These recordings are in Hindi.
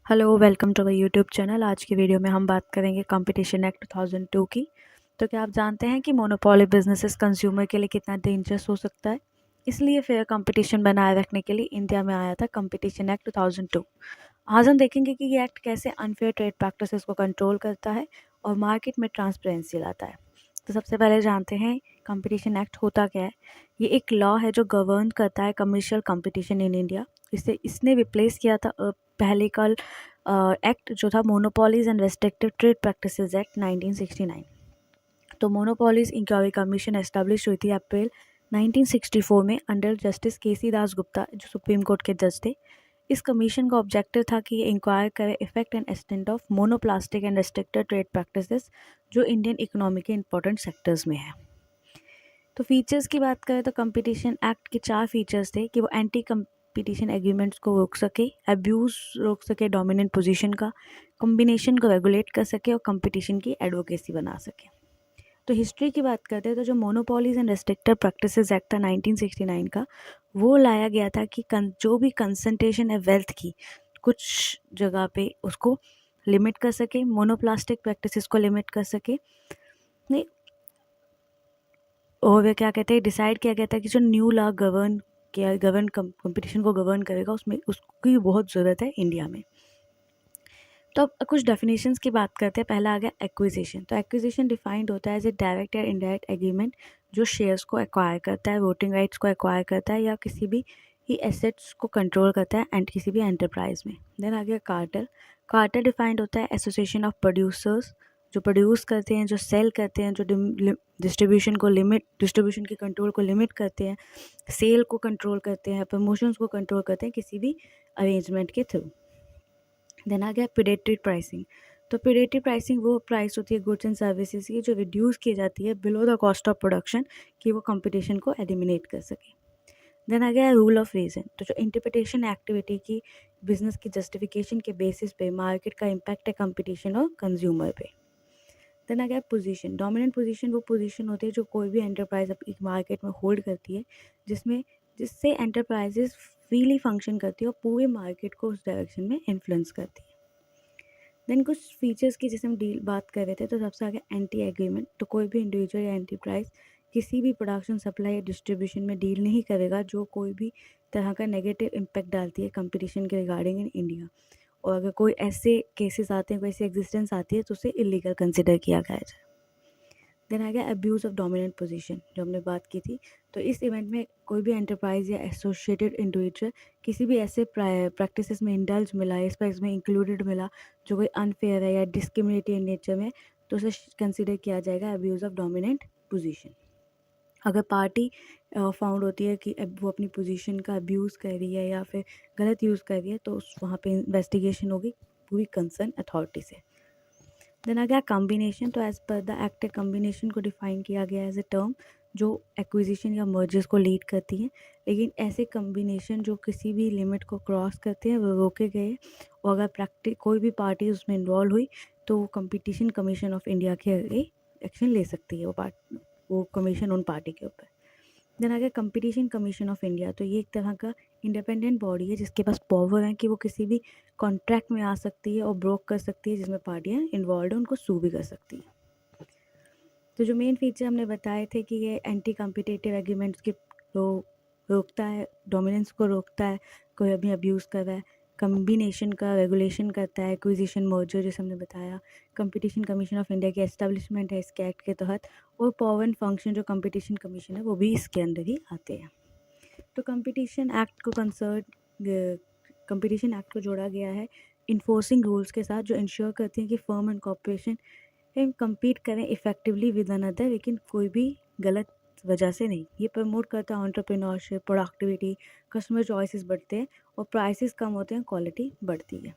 Hello, welcome to my YouTube channel. आज की वीडियो में हम बात करेंगे कंपटीशन एक्ट 2002 की। तो क्या आप जानते हैं कि मोनोपोली बिजनेसेस कंज्यूमर के लिए कितना डेंजरस हो सकता है? इसलिए फेयर कंपटीशन बनाए रखने के लिए इंडिया में आया था कंपटीशन एक्ट 2002। आज हम देखेंगे कि ये एक्ट कैसे अनफेयर ट्रेड प्रैक्टिसेस को कंट्रोल करता है और मार्केट में ट्रांसपेरेंसी लाता है। तो सबसे पहले जानते हैं कंपटीशन एक्ट होता क्या है। ये एक लॉ है जो गवर्न करता है कमर्शियल कंपटीशन इन इंडिया। इसने रिप्लेस किया था पहले का एक्ट जो था monopolies and restrictive trade practices act 1969। तो मोनोपोलीज इंक्वायरी कमीशन एस्टेब्लिश हुई थी अप्रैल 1964 में अंडर जस्टिस केसी दास गुप्ता, जो सुप्रीम कोर्ट के जज थे। इस कमीशन का ऑब्जेक्टिव था कि ये इंक्वायर करे effect and extent of monopolistic and restricted trade practices जो इंडियन इकोनॉमी के इंपॉर्टेंट सेक्टर्स में है। तो फीचर्स की बात करें तो कंपटीशन एक्ट के 4 फीचर्स थे कि वो एंटी कंपटीशन एग्रीमेंट्स को रोक सके, अब्यूज़ रोक सके डोमिनेंट पोजीशन का, कॉम्बिनेशन को रेगुलेट कर सके और कंपटीशन की एडवोकेसी बना सके। तो हिस्ट्री की बात करते हैं तो जो monopolies and restricted practices act था 1969 का, वो लाया गया था कि जो भी कंसंट्रेशन है वेल्थ की कुछ जगह पे उसको लिमिट कर सके, मोनोप्लास्टिक प्रैक्टिसेस को लिमिट कर सके। नहीं, और वे क्या कहते हैं, डिसाइड किया गया था कि जो न्यू लॉ गवर्न कंपटीशन को गवर्न करेगा उसमें उसकी बहुत ज़रूरत है इंडिया में। तो अब कुछ डेफिनेशंस की बात करते हैं। पहला आ गया एक्विजिशन। तो एक्विजिशन डिफाइंड होता है एज ए डायरेक्ट या इनडायरेक्ट एग्रीमेंट जो शेयर्स को एक्वायर करता है, वोटिंग राइट्स को एक्वायर करता है या किसी भी ही एसेट्स को कंट्रोल करता है एंड किसी भी एंटरप्राइज में। देन आ गया कार्टेल। कार्टेल डिफाइंड होता है एसोसिएशन ऑफ प्रोड्यूसर्स जो प्रोड्यूस करते हैं, जो सेल करते हैं, जो डिस्ट्रीब्यूशन के कंट्रोल को लिमिट करते हैं, सेल को कंट्रोल करते हैं, प्रमोशंस को कंट्रोल करते हैं किसी भी अरेंजमेंट के थ्रू। देन आ गया प्रेडेटरी प्राइसिंग। तो प्रेडेटरी प्राइसिंग वो प्राइस होती है गुड्स एंड सर्विसेज की जो रिड्यूस की जाती है below the cost of production कि वो कंपटीशन को एलिमिनेट कर सके। देन आ गया रूल ऑफ रीजन। तो जो इंटरप्रिटेशन एक्टिविटी की बिजनेस की जस्टिफिकेशन के बेसिस पे मार्केट का इम्पैक्ट है कंपटीशन और कंज्यूमर पे। देन आ गया पोजीशन। डोमिनेंट पोजीशन वो पोजीशन होती है जो कोई भी एंटरप्राइज एक मार्केट में होल्ड करती है जिससे एंटरप्राइजेस फ्रीली फंक्शन करती है और पूरे मार्केट को उस डायरेक्शन में इन्फ्लुएंस करती है। देन कुछ फीचर्स की जैसे हम डील बात कर रहे थे तो सबसे आगे एंटी एग्रीमेंट। तो कोई भी इंडिविजुअल या एंटरप्राइज किसी भी प्रोडक्शन, सप्लाई या डिस्ट्रीब्यूशन में डील नहीं करेगा जो कोई भी तरह का नेगेटिव इम्पैक्ट डालती है कंपटीशन के रिगार्डिंग इन इंडिया। और अगर कोई ऐसे केसेस आते हैं, कोई ऐसी एग्जिस्टेंस आती है तो उसे इलीगल कंसिडर किया गया है। देन आ गया अब्यूज़ ऑफ डोमिनेंट पोजीशन जो हमने बात की थी। तो इस इवेंट में कोई भी एंटरप्राइज या एसोसिएटेड इंडिविजुअल किसी भी ऐसे प्रैक्टिसेस में इंडल्ज मिला, इस पर इसमें इंक्लूडेड मिला जो कोई अनफेयर है या डिस्क्रिमिनेटरी इन नेचर में, तो उसे कंसिडर किया जाएगा अब्यूज़ ऑफ डोमिनेंट पोजीशन। अगर पार्टी फाउंड होती है कि वो अपनी पोजीशन का अब्यूज़ कर रही है या फिर गलत यूज़ कर रही है तो वहाँ पे इन्वेस्टिगेशन होगी पूरी कंसर्न अथॉरिटी से। देन आ गया कॉम्बिनेशन। तो as per the act combination को डिफाइन किया गया एज ए टर्म जो एक्विजिशन या मर्जर्स को लीड करती है, लेकिन ऐसे कॉम्बिनेशन जो किसी भी लिमिट को क्रॉस करते हैं वो रोके गए। और अगर कोई भी पार्टी उसमें इन्वॉल्व हुई तो वो कंपटीशन कमीशन ऑफ इंडिया के आगे एक्शन ले सकती है वो कमीशन उन पार्टी के ऊपर। देन आ गया कंपटीशन कमीशन ऑफ इंडिया। तो ये एक तरह का इंडिपेंडेंट बॉडी है जिसके पास पावर है कि वो किसी भी कॉन्ट्रैक्ट में आ सकती है और ब्रोक कर सकती है जिसमें पार्टियां इन्वॉल्व हैं उनको सू भी कर सकती है। तो जो मेन फीचर हमने बताए थे कि ये एंटी कॉम्पिटिटिव एग्रीमेंट्स के रोकता है, डोमिनेंस को रोकता है, कोई भी अब्यूज़ कर रहा है, कम्बिनेशन का रेगुलेशन करता है, एक्विजिशन मर्जर जैसे हमने बताया, कंपटीशन कमीशन ऑफ इंडिया की एस्टेब्लिशमेंट है इसके एक्ट के तहत, और पावर एंड फंक्शन जो कंपटीशन कमीशन है वो भी इसके अंदर ही आते हैं। तो कंपटीशन एक्ट को जोड़ा गया है इन्फोर्सिंग रूल्स के साथ जो इंश्योर करती हैं कि फर्म एंड कॉर्पोरेशन कम्पीट करें इफेक्टिवली विद अनदर, लेकिन कोई भी गलत वजह से नहीं। ये प्रमोट करता है एंटरप्रेन्योरशिप, प्रोडक्टिविटी, कस्टमर चॉइसेस बढ़ते हैं और प्राइसेस कम होते हैं, क्वालिटी बढ़ती है।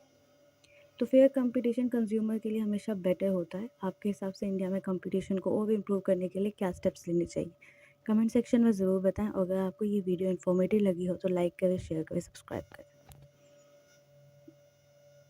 तो फेयर कंपटीशन कंज्यूमर के लिए हमेशा बेटर होता है। आपके हिसाब से इंडिया में कंपटीशन को और भी इम्प्रूव करने के लिए क्या स्टेप्स लेने चाहिए, कमेंट सेक्शन में ज़रूर बताएं। और अगर आपको ये वीडियो इन्फॉर्मेटिव लगी हो तो लाइक करें, शेयर करें, सब्सक्राइब करें।